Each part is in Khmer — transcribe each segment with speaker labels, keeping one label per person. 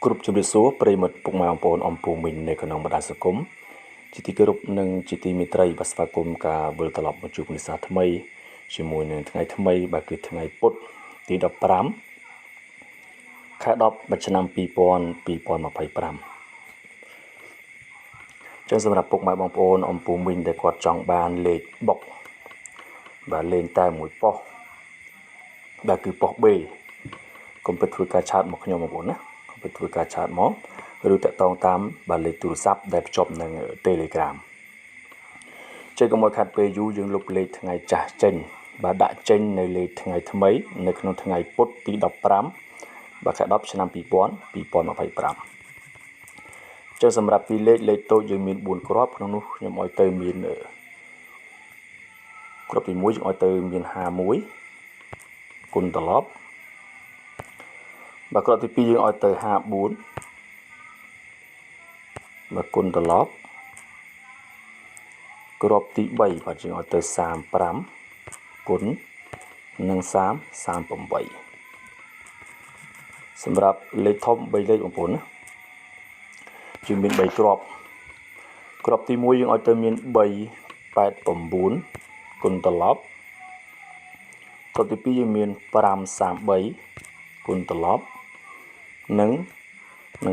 Speaker 1: គ្រប់ជំរាបសួរប្រិយមិត្តពុកម៉ែបងប្អូនអមពូមីងនៅក្នុងបណ្ដាញសង្គមជាទីគោរពនិងជាទីមេត្រីបាទស្វាគមន៍ការវិលត្រឡប់មកជួបនិស្សិតថ្មីជាមួយនឹងថ្ងៃថ្មីបាទគឺថ្ងៃពុធទី15ខែ10ឆ្នាំ2025ចឹងសម្រាប់ពុកម៉ែបងប្អូនអមពូមីងដែលគាត់ចង់បានលេខបុកបាទលេងតែមួយប៉ុសបាទគឺប៉ុស B កុំភ្លេចធ្វើការឆាតមកខ្ញុំបងប្អូនណាកុំភ្លេចធ្វើការឆាតមកឬតាក់ទងតាមបាទលេខទូរស័ព្ទដែលភ្ជាប់នឹង Telegram ចេះកុំឲ្យខាត់ពេលយូរយើងលុបលេខថ្ងៃចាស់ចេញបាទដាក់ចេញនៅលេខថ្ងៃថ្មីនៅក្នុងថ្ងៃពុធទី15បាទខែ10ឆ្នាំ2025ចុះសម្រាប់ពីលេខតូចយើងមាន4គ្រាប់ក្នុងនោះខ្ញុំឲ្យទៅមានគ្រាប់ទី1យើងឲ្យទៅមាន51គុណត្រឡប់បាទគ្រាប់ទី2យើងឲ្យទៅ54បាទគុណត្រឡប់គ្រាប់ទី3បាទយើងឲ្យទៅ35គុណនិង38សម្រាប់លេខធំ3លេខបងប្អូនណាយើងមាន3គ្រាប់ទី1យើងឲ្យទៅមាន389គុណត្រឡប់គ្រាប់ទី2យើងមាន533គុណត្រឡប់និង538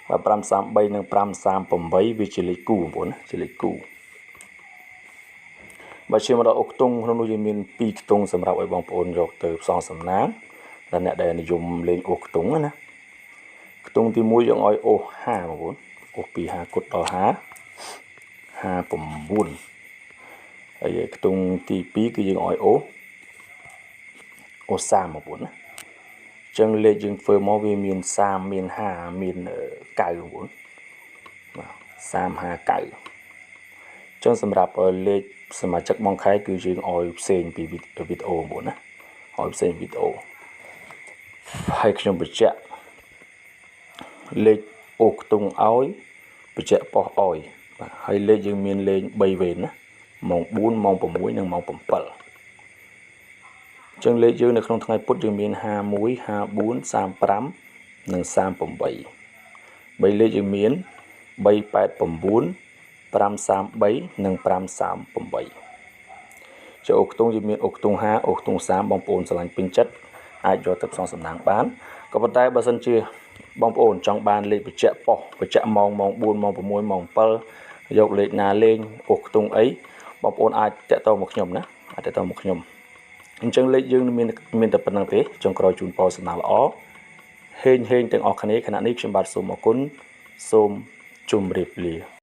Speaker 1: បាទ533និង538វាជាលេខគូបងប្អូនណាជាលេខគូបើឈាមមកដល់អុកខ្ទង់ក្នុងនោះយើងមាន2ខ្ទង់សម្រាប់ឲ្យបងប្អូនយកទៅផ្សងសំណាងដែលអ្នកដែលនិយមលេងអុកខ្ទង់ណាខ្ទង់ទី1យើងឲ្យអូស50បងប្អូនអូសពី50គុតដល់59ហើយខ្ទង់ទី2គឺយើងឲ្យអូស30បងប្អូនណាចឹងលេខយើងធ្វើមកវាមាន30មាន50មាន9បងប្អូនបាទ359ចឹងសម្រាប់លេខសមាជិកបងខែគឺយើងឲ្យផ្សេងពីវីដេអូបងប្អូនណាឲ្យផ្សេងវីដេអូហើយខ្ញុំបញ្ជាក់លេខអូខ្ទង់ឲ្យបញ្ជាក់ប៉ុសឲ្យបាទហើយលេខយើងមានលេខ3វេនណាម៉ោង4ម៉ោង6និងម៉ោង7ចឹងលេខយើងនៅក្នុងថ្ងៃពុធយើងមាន51 54 35និង38 3លេខយើងមាន389 533និង538ចូលអូខ្ទង់យើងមានអូខ្ទង់50អូខ្ទង់30បងប្អូនស្រឡាញ់ពេញចិត្តអាចយកទៅផ្សងសំណាងបានក៏ប៉ុន្តែបើសិនជាបងប្អូនចង់បានលេខបញ្ជាក់ប៉ុសបញ្ជាក់ម៉ោង4ម៉ោង6ម៉ោង7យកលេខណាលេងអូខ្ទង់អីបងប្អូនអាចតាក់ទងមកខ្ញុំណាអាចតាក់ទងមកខ្ញុំអញ្ចឹងលេខយើងមានតែប៉ុណ្្នឹងទេចុងក្រោយជូនពរសំណាងល្អហេងទាំងអស់គ្នាខណៈនេះខ្ញុំបាទសូមអរគុណសូមជម្រាបលា